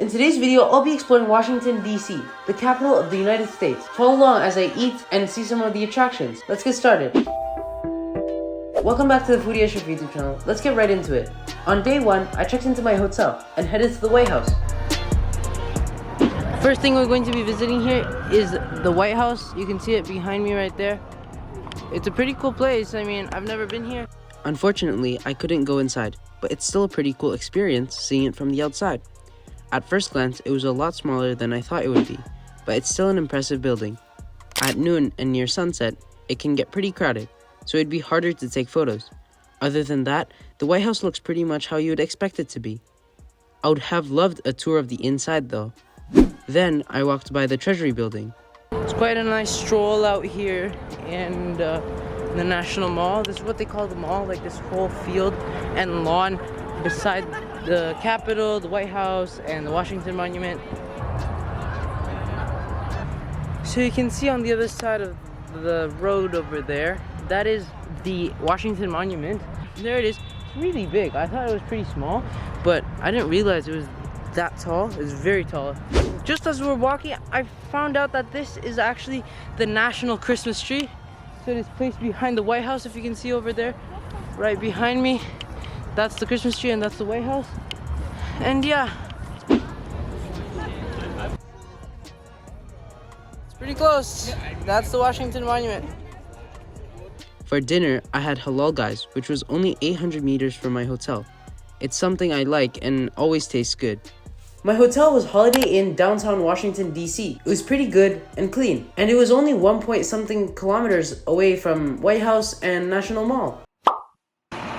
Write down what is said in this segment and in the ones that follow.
In today's video, I'll be exploring Washington, D.C., the capital of the United States. Follow along as I eat and see some of the attractions. Let's get started. Welcome back to the Foodie Asyraf YouTube channel. Let's get right into it. On day one, I checked into my hotel and headed to the White House. First thing we're going to be visiting here is the White House. You can see it behind me right there. It's a pretty cool place. I mean, I've never been here. Unfortunately, I couldn't go inside, but it's still a pretty cool experience seeing it from the outside. At first glance, it was a lot smaller than I thought it would be, but it's still an impressive building. At noon and near sunset, it can get pretty crowded, so it'd be harder to take photos. Other than that, the White House looks pretty much how you would expect it to be. I would have loved a tour of the inside though. Then, I walked by the Treasury building. It's quite a nice stroll out here in the National Mall. This is what they call the mall, like this whole field and lawn beside the Capitol, the White House, and the Washington Monument. So you can see on the other side of the road over there, that is the Washington Monument. There it is. It's really big. I thought it was pretty small, but I didn't realize it was that tall. It's very tall. Just as we're walking, I found out that this is actually the national Christmas tree. So it is placed behind the White House, if you can see over there, right behind me. That's the Christmas tree and that's the White House. And yeah, it's pretty close. That's the Washington Monument. For dinner, I had Halal guys, which was only 800 meters from my hotel. It's something I like and always tastes good. My hotel was Holiday Inn downtown Washington, D.C. It was pretty good and clean, and it was only 1-point-something kilometers away from White House and National Mall.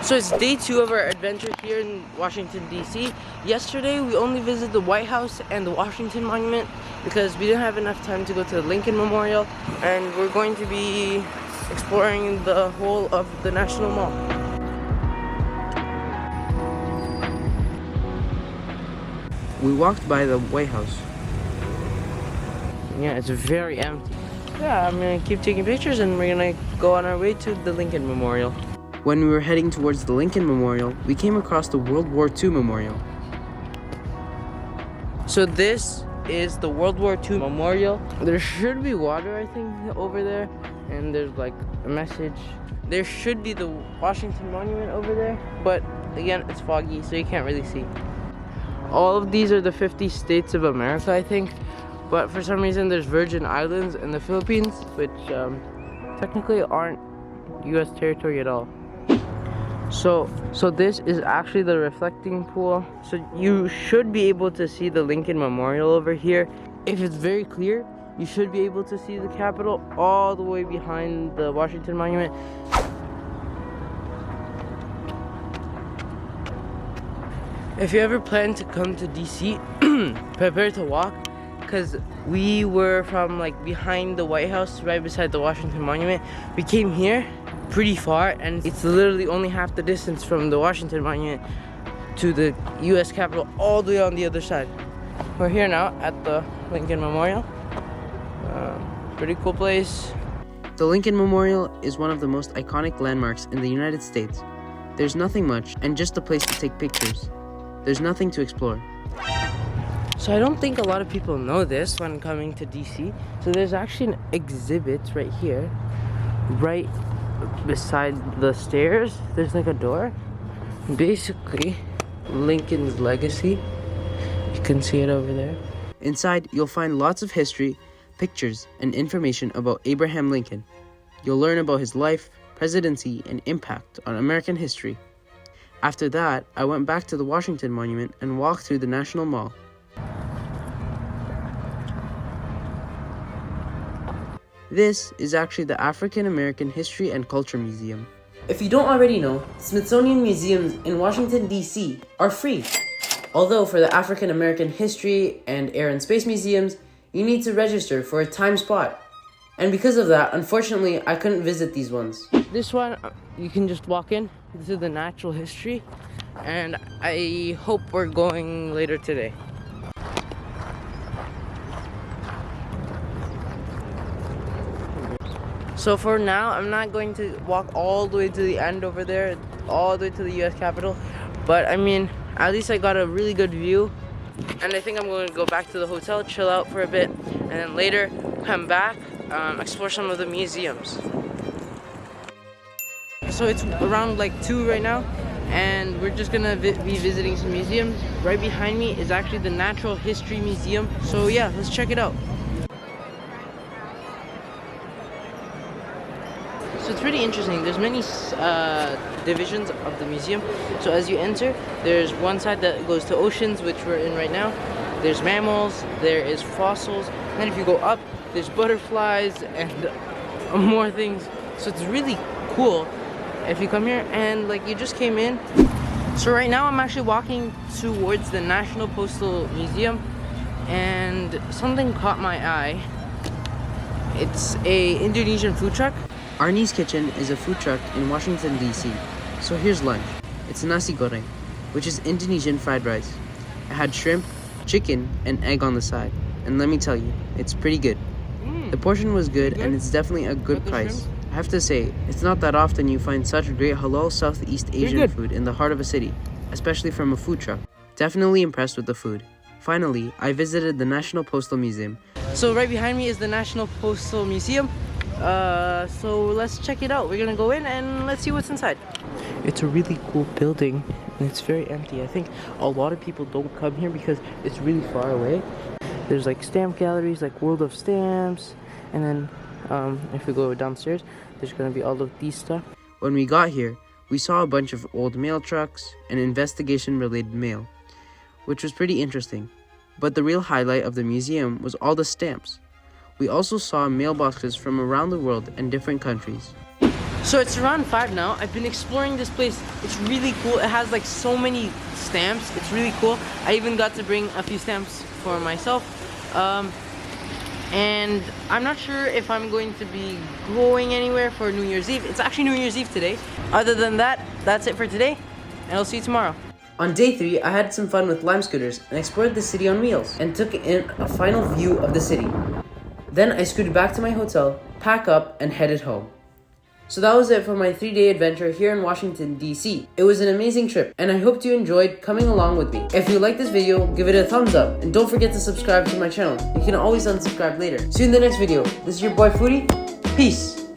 So it's day 2 of our adventure here in Washington, D.C. Yesterday, we only visited the White House and the Washington Monument because we didn't have enough time to go to the Lincoln Memorial, and we're going to be exploring the whole of the National Mall. We walked by the White House. Yeah, it's very empty. Yeah, I'm gonna keep taking pictures and we're gonna go on our way to the Lincoln Memorial. When we were heading towards the Lincoln Memorial, we came across the World War II Memorial. So this is the World War II Memorial. There should be water, I think, over there. And there's like a message. There should be the Washington Monument over there. But again, it's foggy, so you can't really see. All of these are the 50 states of America, I think. But for some reason, there's Virgin Islands in the Philippines, which technically aren't U.S. territory at all. So this is actually the reflecting pool. So you should be able to see the Lincoln Memorial over here. If it's very clear, you should be able to see the Capitol all the way behind the Washington Monument. If you ever plan to come to DC, prepare to walk, because we were from like behind the White House, right beside the Washington Monument. We came here pretty far, and it's literally only half the distance from the Washington Monument to the US Capitol, all the way on the other side. We're here now at the Lincoln Memorial. Pretty cool place. The Lincoln Memorial is one of the most iconic landmarks in the United States. There's nothing much, and just a place to take pictures. There's nothing to explore. So I don't think a lot of people know this when coming to DC. So there's actually an exhibit right here, right beside the stairs. There's like a door. Basically, Lincoln's legacy. You can see it over there. Inside, you'll find lots of history, pictures, and information about Abraham Lincoln. You'll learn about his life, presidency, and impact on American history. After that, I went back to the Washington Monument and walked through the National Mall. This is actually the African American History and Culture Museum. If you don't already know, Smithsonian museums in Washington, D.C. are free. Although for the African American History and Air and Space Museums, you need to register for a time spot. And because of that, unfortunately, I couldn't visit these ones. This one, you can just walk in. This is the natural history, and I hope we're going later today. So for now, I'm not going to walk all the way to the end over there, all the way to the US Capitol. But I mean, at least I got a really good view and I think I'm going to go back to the hotel, chill out for a bit, and then later come back, explore some of the museums. So it's around like 2 right now, and we're just gonna be visiting some museums. Right behind me is actually the Natural History Museum. So yeah, let's check it out. So it's pretty interesting. There's many divisions of the museum. So as you enter, there's one side that goes to oceans, which we're in right now. There's mammals, there is fossils, and then if you go up, there's butterflies and more things. So it's really cool if you come here, and like you just came in. So right now I'm actually walking towards the National Postal Museum, and something caught my eye. It's a Indonesian food truck. Arnie's Kitchen is a food truck in Washington, D.C. So here's lunch. It's nasi goreng, which is Indonesian fried rice. It had shrimp, chicken, and egg on the side. And let me tell you, it's pretty good. The portion was good, and it's definitely a good price. I have to say, it's not that often you find such great halal Southeast Asian food in the heart of a city, especially from a food truck. Definitely impressed with the food. Finally, I visited the National Postal Museum. So right behind me is the National Postal Museum. So let's check it out. We're gonna go in and let's see what's inside. It's a really cool building, and it's very empty. I think a lot of people don't come here because it's really far away. There's like stamp galleries, like World of Stamps, and then if we go downstairs, there's gonna be all of these stuff. When we got here, we saw a bunch of old mail trucks and investigation-related mail, which was pretty interesting. But the real highlight of the museum was all the stamps. We also saw mailboxes from around the world and different countries. So it's around 5 now. I've been exploring this place. It's really cool. It has like so many stamps. It's really cool. I even got to bring a few stamps for myself. And I'm not sure if I'm going to be going anywhere for New Year's Eve. It's actually New Year's Eve today. Other than that, that's it for today, and I'll see you tomorrow. On day 3, I had some fun with Lime scooters and explored the city on wheels and took in a final view of the city. Then I scooted back to my hotel, pack up, and headed home. So that was it for my 3-day adventure here in Washington, D.C. It was an amazing trip, and I hope you enjoyed coming along with me. If you liked this video, give it a thumbs up, and don't forget to subscribe to my channel. You can always unsubscribe later. See you in the next video. This is your boy Foodie. Peace.